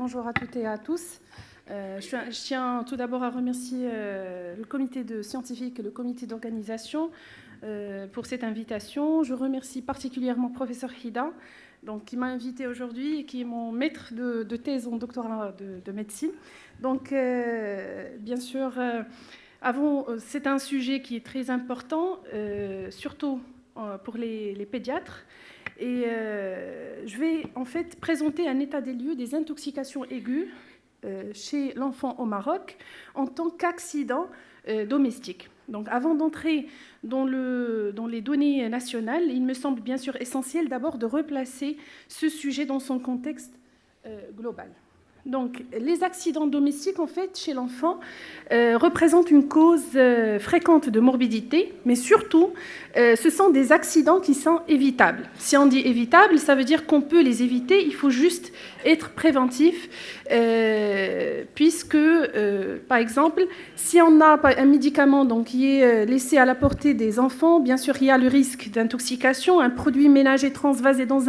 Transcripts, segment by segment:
bonjour à toutes et à tous. Je tiens tout d'abord à remercier le comité de scientifiques et le comité d'organisation pour cette invitation. Je remercie particulièrement le professeur Hida, donc, qui m'a invité aujourd'hui et qui est mon maître de thèse en doctorat de médecine. Donc, bien sûr, c'est un sujet qui est très important, surtout pour les pédiatres. Et je vais en fait présenter un état des lieux des intoxications aiguës chez l'enfant au Maroc en tant qu'accident domestique. Donc, avant d'entrer dans les données nationales, il me semble bien sûr essentiel d'abord de replacer ce sujet dans son contexte global. Donc, les accidents domestiques, en fait, chez l'enfant, représentent une cause fréquente de morbidité, mais surtout, ce sont des accidents qui sont évitables. Si on dit évitables, ça veut dire qu'on peut les éviter, il faut juste être préventif, puisque, par exemple, si on a un médicament donc, qui est laissé à la portée des enfants, bien sûr, il y a le risque d'intoxication. Un produit ménager transvasé dans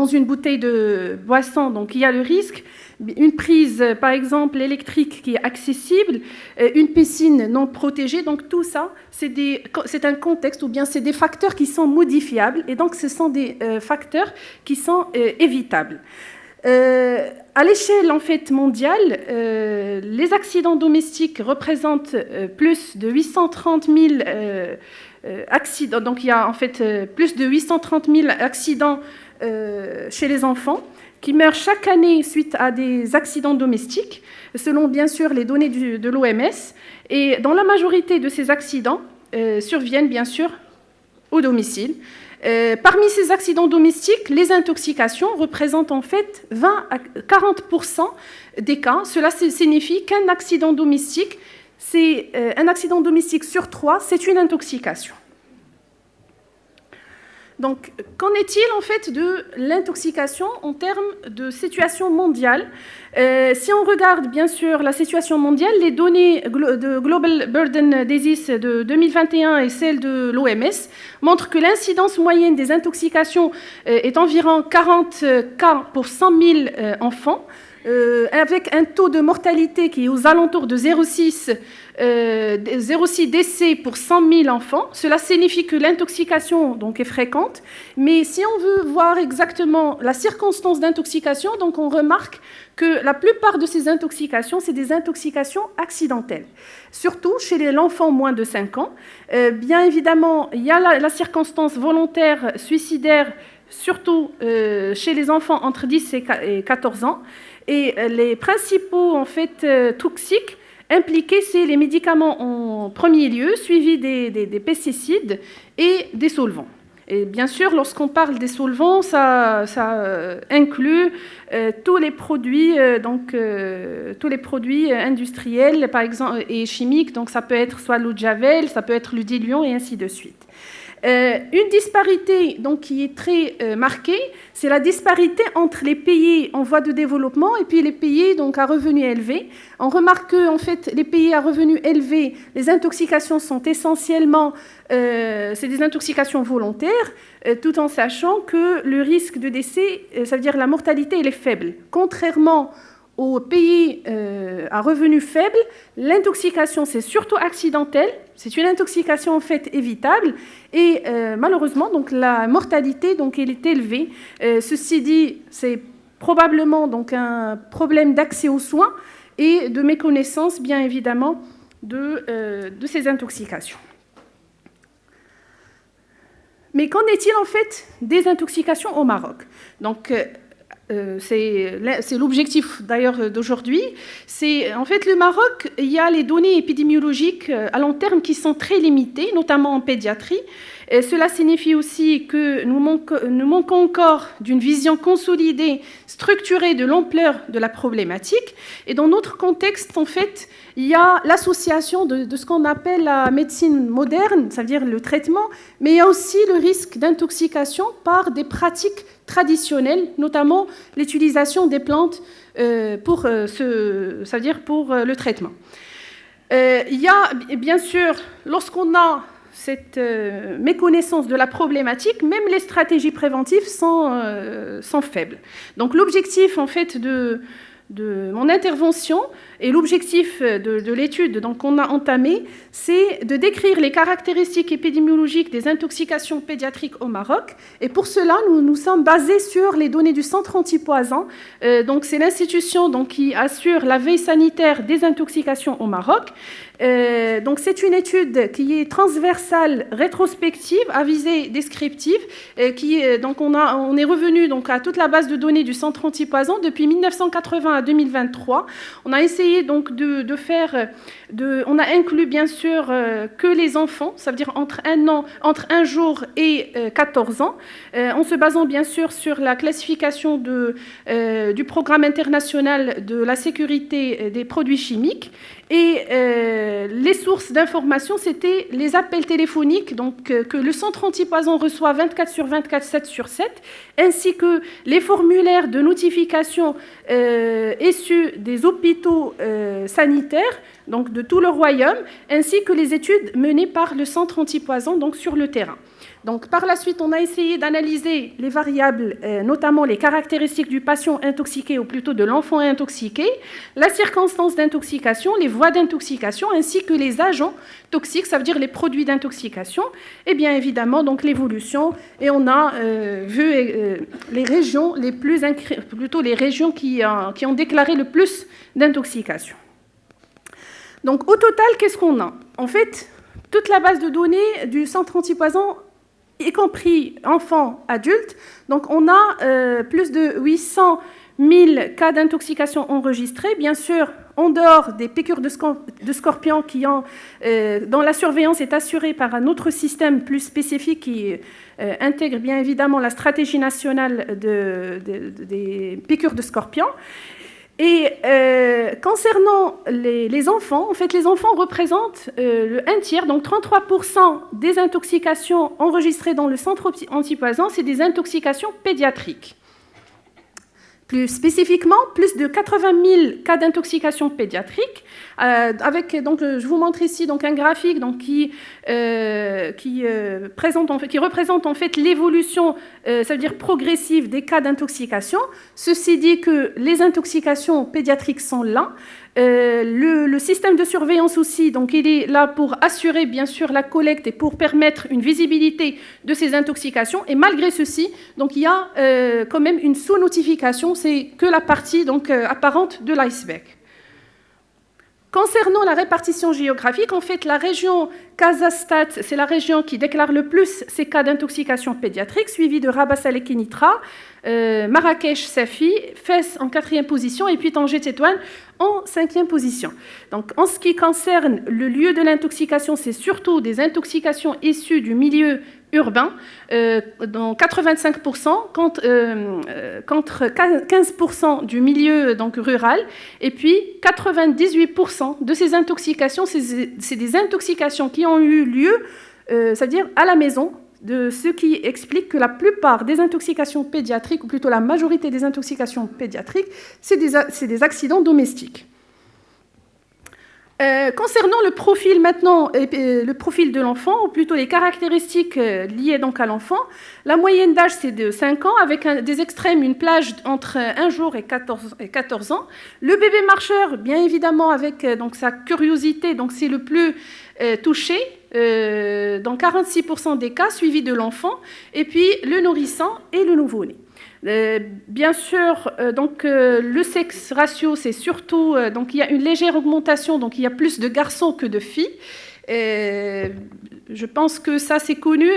une bouteille de boisson, donc il y a le risque. Une prise, par exemple, électrique qui est accessible, une piscine non protégée. Donc tout ça, c'est un contexte ou bien c'est des facteurs qui sont modifiables et donc ce sont des facteurs qui sont évitables. À l'échelle en fait mondiale, les accidents domestiques représentent plus de 830 000 accidents. Donc il y a en fait plus de 830 000 accidents chez les enfants qui meurent chaque année suite à des accidents domestiques, selon bien sûr les données de l'OMS. Et dans la majorité de ces accidents surviennent bien sûr au domicile. Parmi ces accidents domestiques, les intoxications représentent en fait 20 à 40% des cas. Cela signifie qu'un accident domestique, un accident domestique sur 3, c'est une intoxication. Donc, qu'en est-il en fait de l'intoxication en termes de situation mondiale ? Si on regarde bien sûr la situation mondiale, les données de Global Burden Disease de 2021 et celles de l'OMS montrent que l'incidence moyenne des intoxications est environ 40 cas pour 100 000 enfants, avec un taux de mortalité qui est aux alentours de 0,6 décès pour 100 000 enfants. Cela signifie que l'intoxication donc, est fréquente. Mais si on veut voir exactement la circonstance d'intoxication, donc on remarque que la plupart de ces intoxications, c'est des intoxications accidentelles, surtout chez l'enfant moins de 5 ans. Bien évidemment, il y a la circonstance volontaire suicidaire, surtout chez les enfants entre 10 et 14 ans. Et les principaux en fait, toxiques impliqués, c'est les médicaments en premier lieu, suivis des pesticides et des solvants. Et bien sûr, lorsqu'on parle des solvants, ça inclut tous les produits, tous les produits industriels, par exemple, et chimiques. Donc, ça peut être soit l'eau de javel, ça peut être le diluant, et ainsi de suite. Une disparité donc, qui est très marquée, c'est la disparité entre les pays en voie de développement et puis les pays donc, à revenus élevés. On remarque que en fait, les pays à revenus élevés, les intoxications sont essentiellement c'est des intoxications volontaires, tout en sachant que le risque de décès, ça veut dire la mortalité, elle est faible. Contrairement aux pays à revenus faibles, l'intoxication, c'est surtout accidentelle. C'est une intoxication en fait évitable et malheureusement, donc, la mortalité donc, elle est élevée. Ceci dit, c'est probablement donc, un problème d'accès aux soins et de méconnaissance, bien évidemment, de ces intoxications. Mais qu'en est-il en fait des intoxications au Maroc ? Donc, c'est l'objectif d'ailleurs d'aujourd'hui. C'est en fait le Maroc, il y a les données épidémiologiques à long terme qui sont très limitées, notamment en pédiatrie. Et cela signifie aussi que nous manquons encore d'une vision consolidée, structurée de l'ampleur de la problématique. Et dans notre contexte, en fait, il y a l'association de ce qu'on appelle la médecine moderne, c'est-à-dire le traitement, mais il y a aussi le risque d'intoxication par des pratiques traditionnelles, notamment l'utilisation des plantes pour le traitement. Il y a bien sûr, lorsqu'on a cette méconnaissance de la problématique, même les stratégies préventives sont faibles. Donc l'objectif en fait de mon intervention et l'objectif de l'étude qu'on a entamée, c'est de décrire les caractéristiques épidémiologiques des intoxications pédiatriques au Maroc. Et pour cela, nous sommes basés sur les données du Centre antipoison. Donc c'est l'institution qui assure la veille sanitaire des intoxications au Maroc. Donc c'est une étude qui est transversale, rétrospective, à visée descriptive. Donc on est revenu à toute la base de données du Centre antipoison depuis 1980 à 2023. On a essayé donc on a inclus bien sûr que les enfants, ça veut dire entre un jour et 14 ans, en se basant bien sûr sur la classification du programme international de la sécurité des produits chimiques. Et les sources d'information, c'était les appels téléphoniques que le Centre antipoison reçoit 24 sur 24, 7 sur 7, ainsi que les formulaires de notification issus des hôpitaux sanitaires, donc de tout le royaume, ainsi que les études menées par le Centre antipoison sur le terrain. Donc, par la suite, on a essayé d'analyser les variables, notamment les caractéristiques du patient intoxiqué, ou plutôt de l'enfant intoxiqué, la circonstance d'intoxication, les voies d'intoxication, ainsi que les agents toxiques, ça veut dire les produits d'intoxication, et bien évidemment l'évolution. Et on a vu les régions les régions qui ont déclaré le plus d'intoxication. Donc, au total, qu'est-ce qu'on a? En fait, toute la base de données du Centre antipoison, y compris enfants, adultes. Donc, on a plus de 800 000 cas d'intoxication enregistrés, bien sûr, en dehors des piqûres de scorpions dont la surveillance est assurée par un autre système plus spécifique qui intègre bien évidemment la stratégie nationale des piqûres de scorpions. Et concernant les enfants, en fait, les enfants représentent un tiers, donc 33% des intoxications enregistrées dans le centre antipoison, c'est des intoxications pédiatriques. Plus spécifiquement, plus de 80 000 cas d'intoxication pédiatrique, je vous montre ici un graphique qui représente en fait l'évolution, ça veut dire progressive des cas d'intoxication. Ceci dit que les intoxications pédiatriques sont là. Le système de surveillance aussi, il est là pour assurer bien sûr la collecte et pour permettre une visibilité de ces intoxications. Et malgré ceci, il y a quand même une sous-notification, c'est que la partie apparente de l'iceberg. Concernant la répartition géographique, en fait, la région Casa-Stat, c'est la région qui déclare le plus ces cas d'intoxication pédiatrique, suivie de Rabat Salé Kénitra, Marrakech Safi, Fès en 4e position, et puis Tanger-Tétouan en 5e position. Donc, en ce qui concerne le lieu de l'intoxication, c'est surtout des intoxications issues du milieu urbain, dans 85%, contre 15% du milieu rural, et puis 98% de ces intoxications, c'est des intoxications qui ont eu lieu, ça veut dire à la maison, de ce qui explique que la plupart des intoxications pédiatriques, ou plutôt la majorité des intoxications pédiatriques, c'est des accidents domestiques. Concernant le profil maintenant, le profil de l'enfant, ou plutôt les caractéristiques liées à l'enfant, la moyenne d'âge c'est de 5 ans, avec des extrêmes, une plage entre 1 jour et 14 ans. Le bébé marcheur, bien évidemment, avec sa curiosité, c'est le plus touché, dans 46% des cas, suivi de l'enfant, et puis le nourrisson et le nouveau-né. Bien sûr, le sexe ratio, c'est surtout, il y a une légère augmentation, il y a plus de garçons que de filles. Je pense que ça, c'est connu,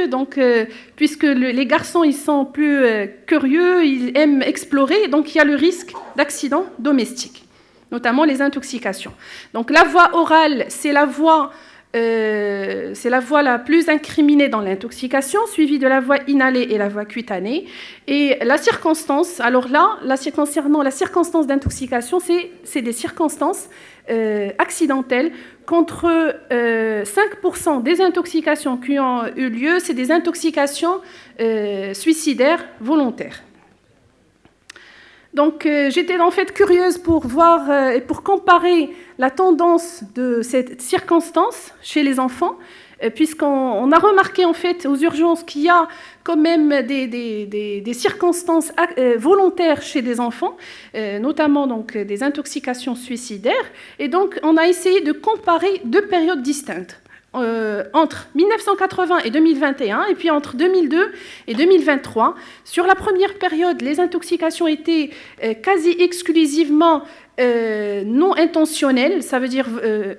puisque les garçons, ils sont plus curieux, ils aiment explorer, donc il y a le risque d'accidents domestiques, notamment les intoxications. Donc la voie orale, c'est la voie la plus incriminée dans l'intoxication, suivie de la voie inhalée et la voie cutanée. Et la circonstance, alors là, concernant la circonstance d'intoxication, c'est des circonstances accidentelles. Contre 5% des intoxications qui ont eu lieu, c'est des intoxications suicidaires volontaires. Donc, j'étais en fait curieuse pour voir et pour comparer la tendance de cette circonstance chez les enfants. puisqu'on a remarqué en fait aux urgences qu'il y a quand même des circonstances volontaires chez des enfants, notamment donc des intoxications suicidaires. Et donc, on a essayé de comparer deux périodes distinctes. Entre 1980 et 2021, et puis entre 2002 et 2023. Sur la première période, les intoxications étaient quasi exclusivement non intentionnelles, ça veut dire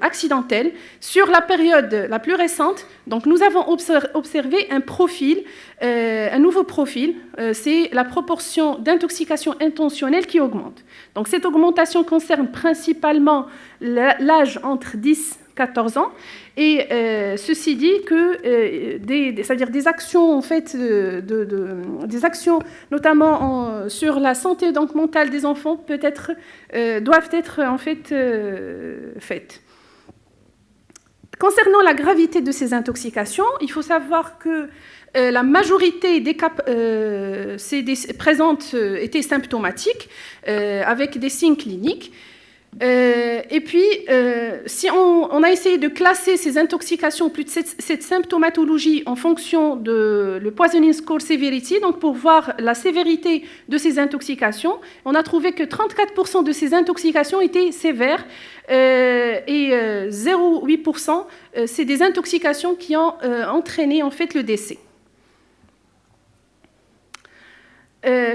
accidentelles. Sur la période la plus récente, donc nous avons observé un profil, un nouveau profil, c'est la proportion d'intoxication intentionnelle qui augmente. Donc cette augmentation concerne principalement l'âge entre 10 et 14 ans. Et ceci dit que c'est-à-dire des actions en fait, des actions notamment sur la santé donc mentale des enfants doivent être en fait faites. Concernant la gravité de ces intoxications, il faut savoir que la majorité des cas présentes étaient symptomatiques avec des signes cliniques. Et puis, si on a essayé de classer ces intoxications, plus de cette symptomatologie en fonction de le Poisoning Score Severity, donc pour voir la sévérité de ces intoxications, on a trouvé que 34% de ces intoxications étaient sévères et 0,8% c'est des intoxications qui ont entraîné en fait le décès.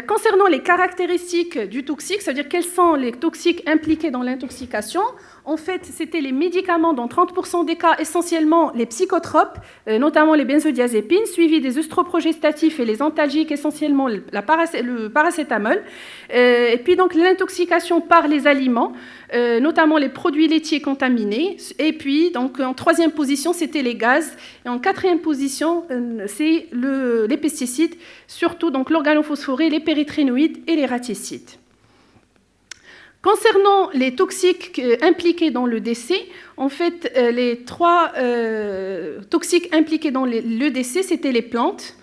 Concernant les caractéristiques du toxique, c'est-à-dire quels sont les toxiques impliqués dans l'intoxication, en fait, c'était les médicaments dans 30% des cas, essentiellement les psychotropes, notamment les benzodiazépines, suivis des œstroprogestatifs et les antalgiques, essentiellement le paracétamol. Et puis donc l'intoxication par les aliments, notamment les produits laitiers contaminés. Et puis donc en troisième position, c'était les gaz. Et en quatrième position, c'est les pesticides, surtout donc l'organophosphoré, les péritrénoïdes et les raticides. Concernant les toxiques impliqués dans le décès, en fait, les trois toxiques impliqués dans le décès, c'était les plantes,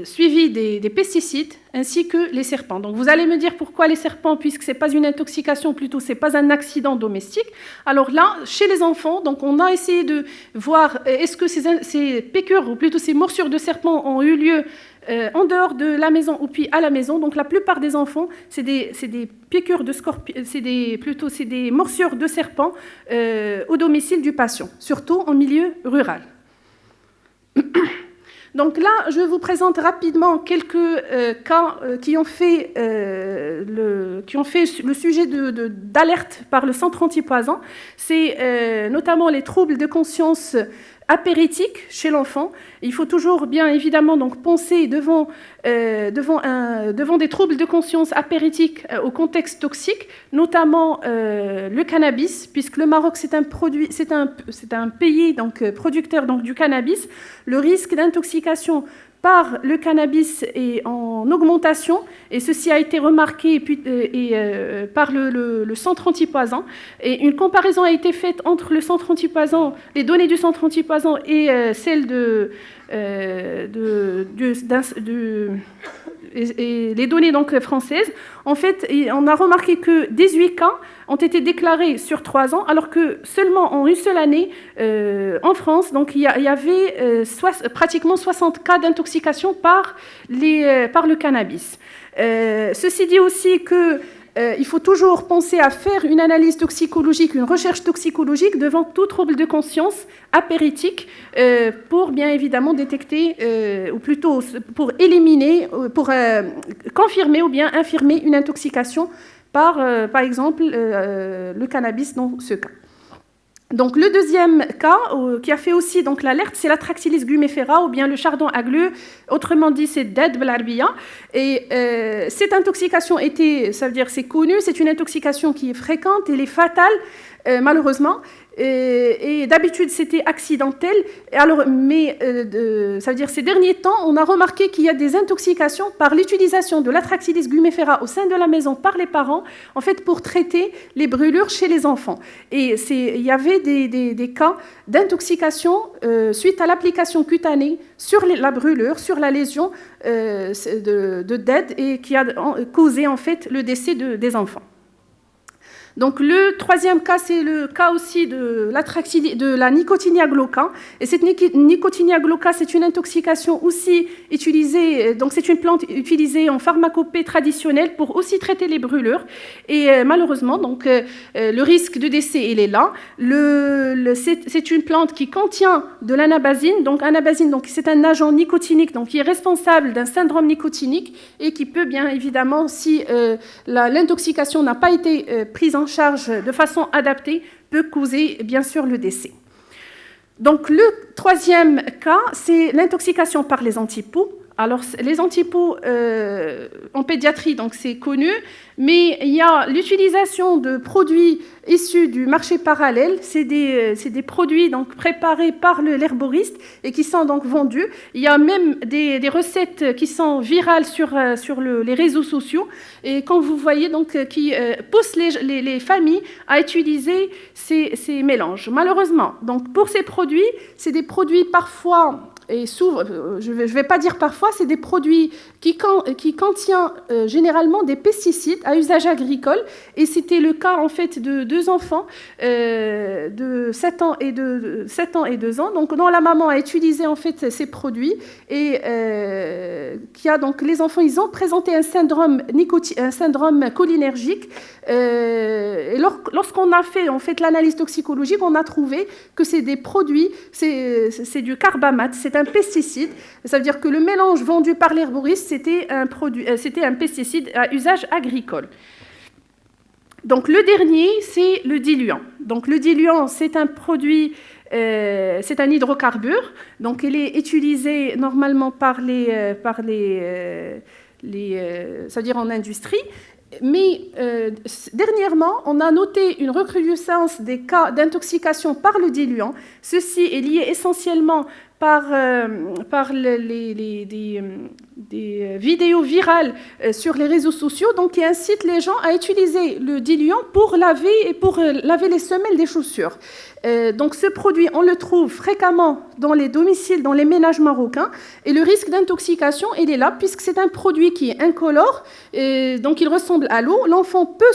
suivis des pesticides, ainsi que les serpents. Donc vous allez me dire pourquoi les serpents, puisque ce n'est pas une intoxication, plutôt ce n'est pas un accident domestique. Alors là, chez les enfants, donc on a essayé de voir est-ce que ces piqûres, ou plutôt ces morsures de serpents ont eu lieu en dehors de la maison ou puis à la maison. Donc la plupart des enfants, c'est des piqûres de scorpions, c'est des morsures de serpents au domicile du patient, surtout en milieu rural. Donc là, je vous présente rapidement quelques cas qui ont fait le sujet d'alerte par le centre antipoison. C'est notamment les troubles de conscience apéritique chez l'enfant. Il faut toujours bien évidemment donc penser devant des troubles de conscience apéritiques au contexte toxique, notamment le cannabis, puisque le Maroc c'est un pays donc producteur donc du cannabis. Le risque d'intoxication par le cannabis est en augmentation, et ceci a été remarqué par le centre antipoison. Et une comparaison a été faite entre le centre antipoison, les données du centre antipoison et celles et les données donc françaises. En fait, on a remarqué que 18 cas ont été déclarés sur 3 ans, alors que seulement en une seule année, en France, donc il y avait pratiquement 60 cas d'intoxication par le cannabis. Ceci dit aussi que il faut toujours penser à faire une analyse toxicologique, une recherche toxicologique devant tout trouble de conscience apéritique pour bien évidemment détecter, ou plutôt pour éliminer, pour confirmer ou bien infirmer une intoxication par exemple le cannabis dans ce cas. Donc le deuxième cas qui a fait aussi donc l'alerte, c'est la Traxylis glumifera ou bien le chardon à glu, autrement dit c'est DED بالعربية. Et cette intoxication ça veut dire c'est connu, c'est une intoxication qui est fréquente, elle est fatale malheureusement. Et d'habitude c'était accidentel. Alors, mais ça veut dire ces derniers temps, on a remarqué qu'il y a des intoxications par l'utilisation de la Traxylis glumifera au sein de la maison par les parents, en fait pour traiter les brûlures chez les enfants. Et il y avait des cas d'intoxication suite à l'application cutanée sur la brûlure, sur la lésion de DED, et qui a causé en fait le décès des enfants. Donc le troisième cas, c'est le cas aussi de la Nicotinia glauca. Et cette Nicotinia glauca, c'est une intoxication aussi utilisée, donc c'est une plante utilisée en pharmacopée traditionnelle pour aussi traiter les brûlures. Et malheureusement, donc le risque de décès, il est là. C'est une plante qui contient de l'anabasine. Donc anabasine, donc c'est un agent nicotinique, donc qui est responsable d'un syndrome nicotinique et qui peut bien évidemment, si l'intoxication n'a pas été prise en charge de façon adaptée, peut causer bien sûr le décès. Donc le troisième cas, c'est l'intoxication par les antipoux. Alors les antipoux en pédiatrie, donc c'est connu, mais il y a l'utilisation de produits issus du marché parallèle. C'est des produits donc préparés par l'herboriste et qui sont donc vendus. Il y a même des recettes qui sont virales sur les réseaux sociaux et quand vous voyez donc qui poussent les familles à utiliser ces mélanges. Malheureusement, donc pour ces produits, c'est des produits parfois et souvent, je vais pas dire parfois, c'est des produits qui contiennent généralement des pesticides à usage agricole. Et c'était le cas en fait de 2 enfants de 7 ans et 2 ans. Donc, dont la maman a utilisé en fait ces produits et qui a donc les enfants, ils ont présenté un syndrome cholinergique. Et lorsqu'on a fait en fait l'analyse toxicologique, on a trouvé que c'est des produits, c'est du carbamate, c'est un pesticide. Ça veut dire que le mélange vendu par l'herboriste, c'était un pesticide à usage agricole. Donc le dernier, c'est le diluant. Donc le diluant, c'est un produit, c'est un hydrocarbure. Donc il est utilisé normalement c'est-à-dire en industrie. Mais dernièrement, on a noté une recrudescence des cas d'intoxication par le diluant. Ceci est lié essentiellement par des vidéos virales sur les réseaux sociaux, donc qui incitent les gens à utiliser le diluant pour laver les semelles des chaussures. Donc ce produit, on le trouve fréquemment dans les domiciles, dans les ménages marocains, et le risque d'intoxication, il est là, puisque c'est un produit qui est incolore, et donc il ressemble à l'eau. L'enfant peut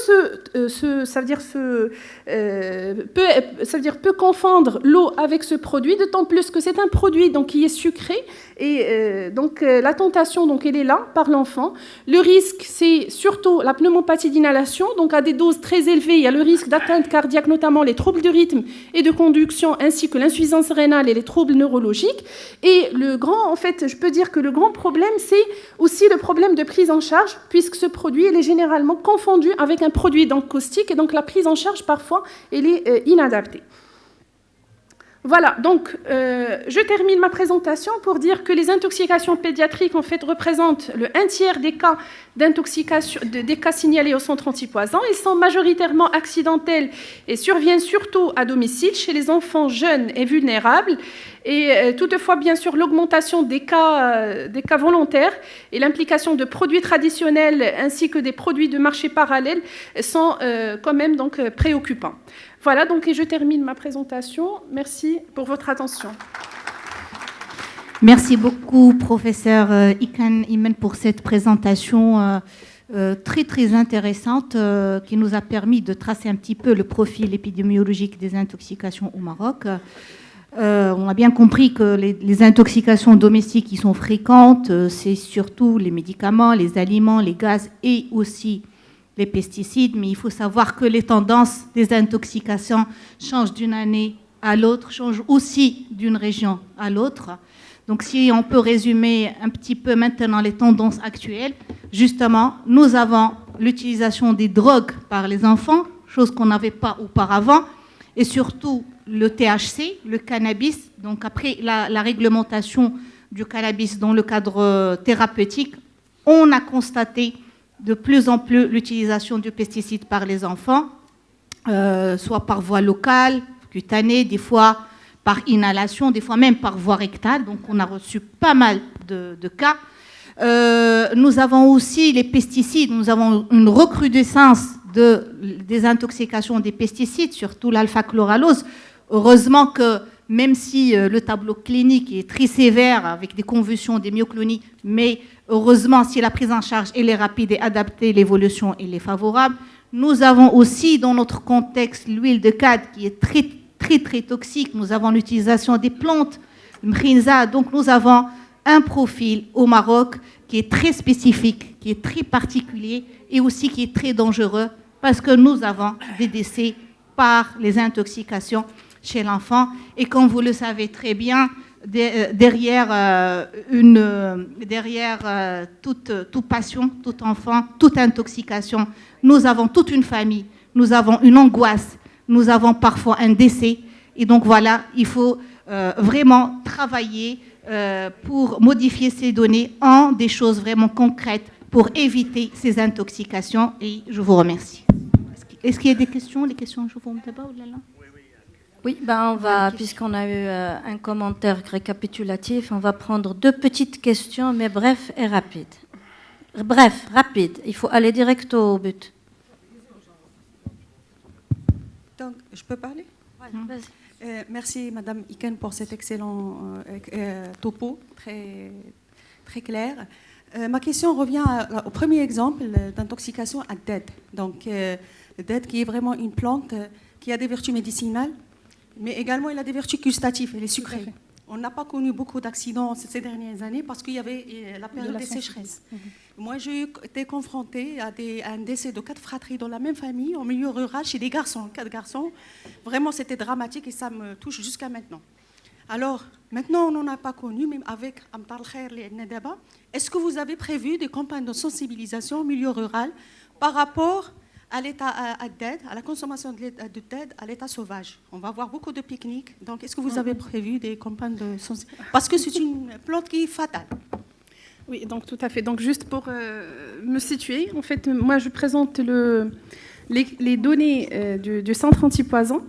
peut confondre l'eau avec ce produit, d'autant plus que c'est un produit donc, qui est sucré, et donc la tentation, donc, elle est là par l'enfant. Le risque, c'est surtout la pneumopathie d'inhalation, donc à des doses très élevées, il y a le risque d'atteinte cardiaque, notamment les troubles de rythme et de conduction, ainsi que l'insuffisance rénale et les troubles neurologiques. Et je peux dire que le grand problème, c'est aussi le problème de prise en charge, puisque ce produit, il est généralement confondu avec un produit donc caustique, et donc la prise en charge, parfois, elle est inadaptée. Voilà, donc je termine ma présentation pour dire que les intoxications pédiatriques en fait représentent le 1/3 des cas d'intoxication, des cas signalés au centre antipoison. Ils sont majoritairement accidentels et surviennent surtout à domicile chez les enfants jeunes et vulnérables. Et toutefois, bien sûr, l'augmentation des cas volontaires et l'implication de produits traditionnels ainsi que des produits de marché parallèle sont quand même donc préoccupants. Voilà, donc et je termine ma présentation. Merci pour votre attention. Merci beaucoup, professeur Ikan Imen, pour cette présentation très, très intéressante qui nous a permis de tracer un petit peu le profil épidémiologique des intoxications au Maroc. On a bien compris que les intoxications domestiques qui sont fréquentes, c'est surtout les médicaments, les aliments, les gaz et aussi les pesticides, mais il faut savoir que les tendances des intoxications changent d'une année à l'autre, changent aussi d'une région à l'autre. Donc si on peut résumer un petit peu maintenant les tendances actuelles, justement, nous avons l'utilisation des drogues par les enfants, chose qu'on n'avait pas auparavant, et surtout le THC, le cannabis. Donc après la réglementation du cannabis dans le cadre thérapeutique, on a constaté de plus en plus l'utilisation du pesticide par les enfants, soit par voie locale, cutanée, des fois par inhalation, des fois même par voie rectale. Donc on a reçu pas mal de cas. Nous avons aussi les pesticides, nous avons une recrudescence des intoxications des pesticides, surtout l'alpha-chloralose. Heureusement que même si le tableau clinique est très sévère avec des convulsions, des myoclonies, mais heureusement, si la prise en charge elle est rapide et adaptée, l'évolution elle est favorable. Nous avons aussi, dans notre contexte, l'huile de cadre qui est très, très, très toxique. Nous avons l'utilisation des plantes, le mkhinza. Donc, nous avons un profil au Maroc qui est très spécifique, qui est très particulier et aussi qui est très dangereux parce que nous avons des décès par les intoxications chez l'enfant. Et comme vous le savez très bien, derrière toute passion, tout enfant, toute intoxication, nous avons toute une famille, nous avons une angoisse, nous avons parfois un décès. Et donc voilà, il faut vraiment travailler pour modifier ces données en des choses vraiment concrètes pour éviter ces intoxications. Et je vous remercie. Est-ce qu'il y a des questions? Les questions, je vous remets d'abord ou là? Oui, ben on va, puisqu'on a eu un commentaire récapitulatif, on va prendre 2 petites questions, mais bref et rapide. Bref, rapide, il faut aller direct au but. Donc, je peux parler? Vas-y. Merci Madame Iken pour cet excellent topo, très, très clair. Ma question revient au premier exemple d'intoxication à DED. Donc, le DED qui est vraiment une plante qui a des vertus médicinales, mais également il a des vertus gustatives, elle est sucrée. On n'a pas connu beaucoup d'accidents ces dernières années parce qu'il y avait la période des sécheresses. Moi, j'ai été confrontée à un décès de 4 fratries dans la même famille, en milieu rural, chez des garçons, 4 garçons. Vraiment, c'était dramatique et ça me touche jusqu'à maintenant. Alors, maintenant, on n'en a pas connu, mais avec Amtal Khair et Nedaba, est-ce que vous avez prévu des campagnes de sensibilisation au milieu rural par rapport à l'état à DED, à la consommation de DED, à l'état sauvage? On va avoir beaucoup de pique-niques. Donc, est-ce que vous avez prévu des campagnes de sensibilisation? Parce que c'est une plante qui est fatale. Oui, donc tout à fait. Donc juste pour me situer, en fait, moi je présente les données du centre antipoison,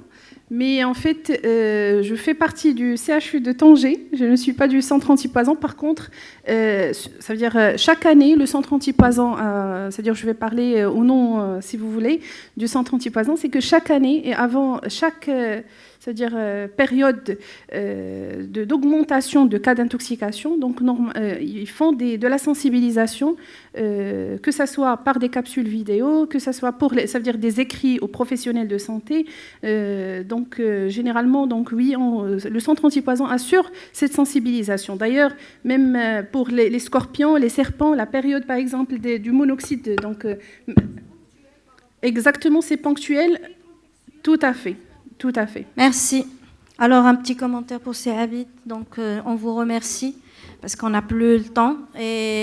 mais en fait, je fais partie du CHU de Tanger. Je ne suis pas du centre antipoison. Par contre, ça veut dire chaque année, le centre antipoison, c'est-à-dire je vais parler au nom, si vous voulez, du centre antipoison, c'est que chaque année et avant chaque c'est-à-dire période d'augmentation de cas d'intoxication. Donc, ils font de la sensibilisation, que ce soit par des capsules vidéo, que ce soit ça veut dire des écrits aux professionnels de santé. Donc, généralement, donc, oui, le centre antipoison assure cette sensibilisation. D'ailleurs, même pour les scorpions, les serpents, la période, par exemple, du monoxyde, donc, exactement, c'est ponctuel, tout à fait. Tout à fait. Merci. Alors, un petit commentaire pour Abid. Donc, on vous remercie parce qu'on n'a plus le temps. Et